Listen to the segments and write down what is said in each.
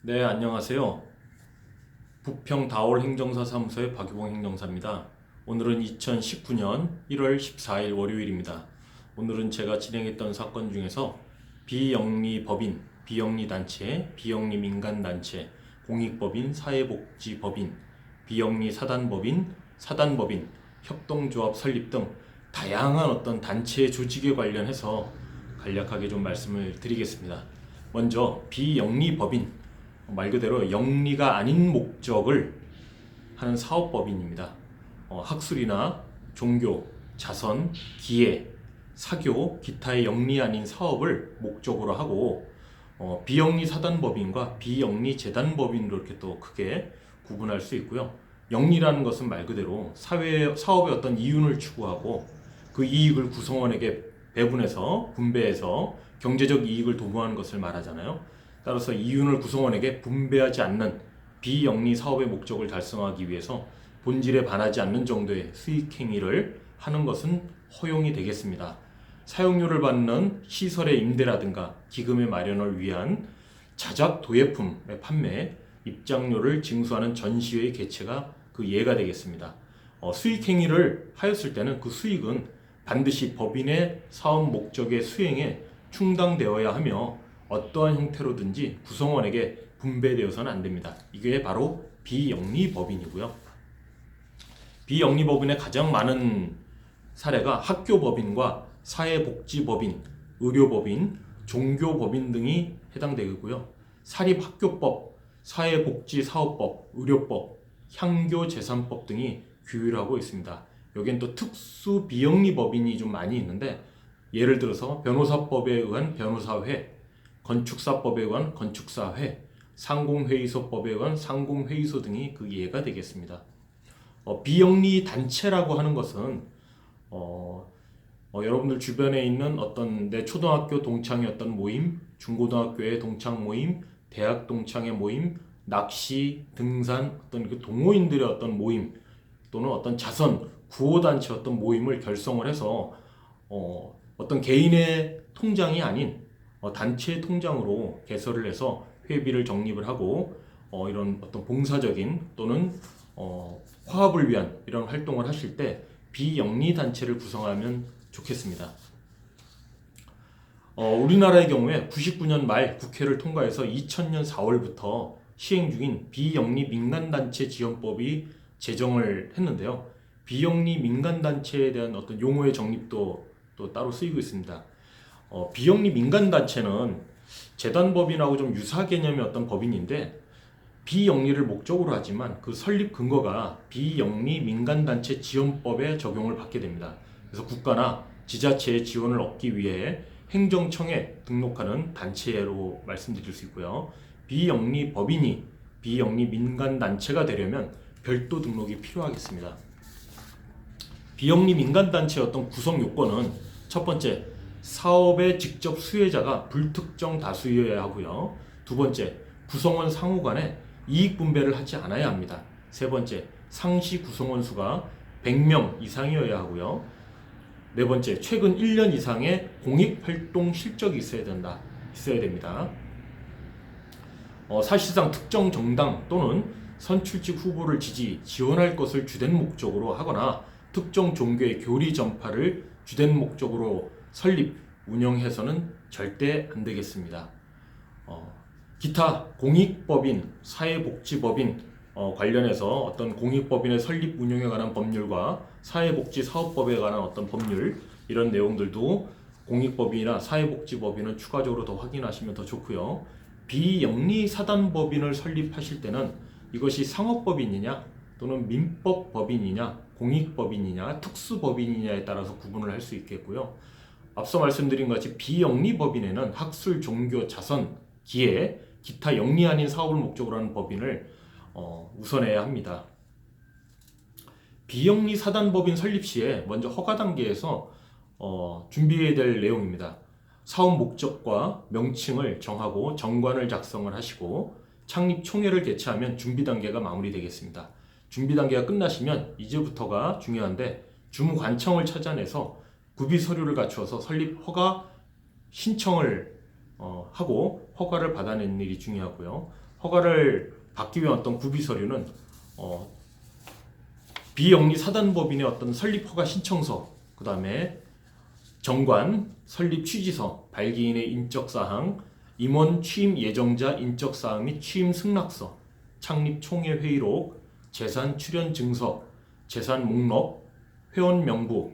네, 안녕하세요. 부평 다올 행정사 사무소의 박유봉 행정사입니다. 오늘은 2019년 1월 14일 월요일입니다. 오늘은 제가 진행했던 사건 중에서 비영리법인, 비영리단체, 비영리민간단체, 공익법인, 사회복지법인, 비영리사단법인, 사단법인, 협동조합 설립 등 다양한 어떤 단체 조직에 관련해서 간략하게 좀 말씀을 드리겠습니다. 먼저 비영리법인, 말 그대로 영리가 아닌 목적을 하는 사업법인입니다. 학술이나 종교, 자선, 기회, 사교, 기타의 영리 아닌 사업을 목적으로 하고 비영리 사단법인과 비영리 재단법인으로 이렇게 또 크게 구분할 수 있고요. 영리라는 것은 말 그대로 사업의 어떤 이윤을 추구하고 그 이익을 구성원에게 배분해서 분배해서 경제적 이익을 도모하는 것을 말하잖아요. 따라서 이윤을 구성원에게 분배하지 않는 비영리 사업의 목적을 달성하기 위해서 본질에 반하지 않는 정도의 수익 행위를 하는 것은 허용이 되겠습니다. 사용료를 받는 시설의 임대라든가 기금의 마련을 위한 자작 도예품의 판매, 입장료를 징수하는 전시회의 개최가 그 예가 되겠습니다. 수익 행위를 하였을 때는 그 수익은 반드시 법인의 사업 목적의 수행에 충당되어야 하며 어떠한 형태로든지 구성원에게 분배되어서는 안 됩니다. 이게 바로 비영리법인이고요. 비영리법인의 가장 많은 사례가 학교법인과 사회복지법인, 의료법인, 종교법인 등이 해당되고요. 사립학교법, 사회복지사업법, 의료법, 향교재산법 등이 규율하고 있습니다. 여기엔 또 특수 비영리법인이 좀 많이 있는데, 예를 들어서 변호사법에 의한 변호사회, 건축사법에 의한 건축사회, 상공회의소법에 의한 상공회의소 등이 그 예가 되겠습니다. 비영리 단체라고 하는 것은 여러분들 주변에 있는 어떤 내 초등학교 동창의 어떤 모임, 중고등학교의 동창 모임, 대학 동창의 모임, 낚시, 등산, 어떤 그 동호인들의 어떤 모임 또는 어떤 자선, 구호단체 어떤 모임을 결성을 해서 어떤 개인의 통장이 아닌 단체 통장으로 개설을 해서 회비를 적립을 하고 이런 어떤 봉사적인 또는 화합을 위한 이런 활동을 하실 때 비영리 단체를 구성하면 좋겠습니다. 우리나라의 경우에 99년 말 국회를 통과해서 2000년 4월부터 시행 중인 비영리 민간단체 지원법이 제정을 했는데요. 비영리 민간단체에 대한 어떤 용어의 정립도 또 따로 쓰이고 있습니다. 비영리 민간단체는 재단법인하고 좀 유사 개념의 어떤 법인인데 비영리를 목적으로 하지만 그 설립 근거가 비영리 민간단체 지원법에 적용을 받게 됩니다. 그래서 국가나 지자체의 지원을 얻기 위해 행정청에 등록하는 단체로 말씀드릴 수 있고요. 비영리 법인이 비영리 민간단체가 되려면 별도 등록이 필요하겠습니다. 비영리 민간단체의 어떤 구성 요건은 첫 번째, 사업의 직접 수혜자가 불특정 다수여야 하고요. 두 번째, 구성원 상호 간에 이익 분배를 하지 않아야 합니다. 세 번째, 상시 구성원 수가 100명 이상이어야 하고요. 네 번째, 최근 1년 이상의 공익활동 실적이 있어야 됩니다. 사실상 특정 정당 또는 선출직 후보를 지원할 것을 주된 목적으로 하거나 특정 종교의 교리 전파를 주된 목적으로 설립, 운영해서는 절대 안 되겠습니다. 기타 공익법인, 사회복지법인 관련해서 어떤 공익법인의 설립, 운영에 관한 법률과 사회복지사업법에 관한 어떤 법률 이런 내용들도 공익법인이나 사회복지법인은 추가적으로 더 확인하시면 더 좋고요. 비영리사단법인을 설립하실 때는 이것이 상업법인이냐 또는 민법법인이냐 공익법인이냐 특수법인이냐에 따라서 구분을 할 수 있겠고요. 앞서 말씀드린 것 같이 비영리법인에는 학술, 종교, 자선, 기회, 기타 영리 아닌 사업을 목적으로 하는 법인을 우선해야 합니다. 비영리 사단법인 설립 시에 먼저 허가 단계에서 준비해야 될 내용입니다. 사업 목적과 명칭을 정하고 정관을 작성을 하시고 창립 총회를 개최하면 준비 단계가 마무리되겠습니다. 준비 단계가 끝나시면 이제부터가 중요한데 주무관청을 찾아내서 구비 서류를 갖추어서 설립 허가 신청을 하고 허가를 받아내는 일이 중요하고요. 허가를 받기 위한 어떤 구비 서류는 비영리 사단법인의 어떤 설립 허가 신청서, 그 다음에 정관, 설립 취지서, 발기인의 인적사항, 임원 취임 예정자 인적사항 및 취임 승낙서, 창립 총회 회의록, 재산 출연 증서, 재산 목록, 회원 명부,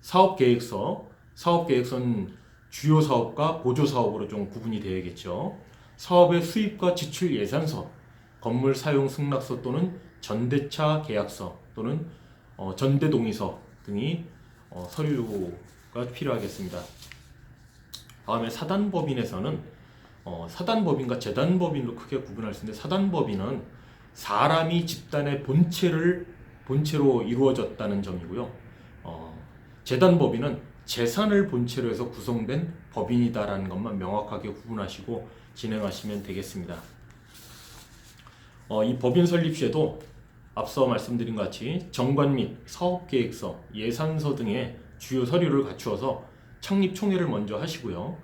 사업계획서, 사업계획서는 주요 사업과 보조 사업으로 좀 구분이 되어야겠죠. 사업의 수입과 지출 예산서, 건물 사용 승낙서 또는 전대차 계약서 또는 전대동의서 등이 서류가 필요하겠습니다. 다음에 사단법인에서는 사단법인과 재단법인으로 크게 구분할 수 있는데, 사단법인은 사람이 집단의 본체로 이루어졌다는 점이고요. 재단법인은 재산을 본체로 해서 구성된 법인이다라는 것만 명확하게 구분하시고 진행하시면 되겠습니다. 이 법인 설립 시에도 앞서 말씀드린 것 같이 정관 및 사업계획서, 예산서 등의 주요 서류를 갖추어서 창립 총회를 먼저 하시고요.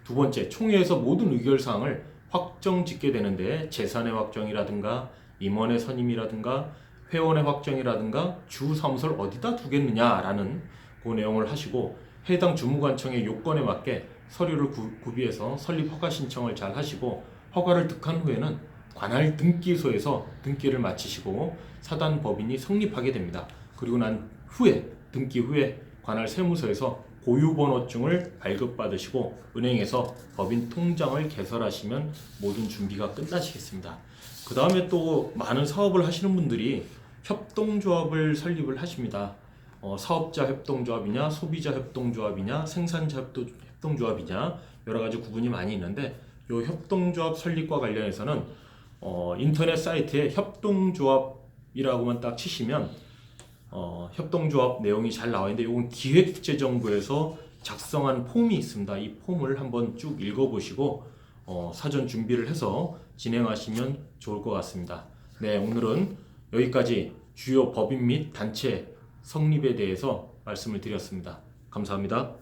두 번째, 총회에서 모든 의결사항을 확정 짓게 되는데, 재산의 확정이라든가 임원의 선임이라든가 회원의 확정이라든가 주 사무소를 어디다 두겠느냐라는 그 내용을 하시고, 해당 주무관청의 요건에 맞게 서류를 구비해서 설립 허가 신청을 잘 하시고, 허가를 득한 후에는 관할 등기소에서 등기를 마치시고 사단법인이 성립하게 됩니다. 그리고 난 후에, 등기 후에 관할 세무서에서 고유번호증을 발급받으시고 은행에서 법인 통장을 개설하시면 모든 준비가 끝나시겠습니다. 그 다음에 또 많은 사업을 하시는 분들이 협동조합을 설립을 하십니다. 사업자 협동조합이냐, 소비자 협동조합이냐, 생산자 협동조합이냐, 여러 가지 구분이 많이 있는데, 이 협동조합 설립과 관련해서는 인터넷 사이트에 협동조합이라고만 딱 치시면 협동조합 내용이 잘 나와 있는데, 이건 기획재정부에서 작성한 폼이 있습니다. 이 폼을 한번 쭉 읽어보시고 사전 준비를 해서 진행하시면 좋을 것 같습니다. 네, 오늘은 여기까지 주요 법인 및 단체 성립에 대해서 말씀을 드렸습니다. 감사합니다.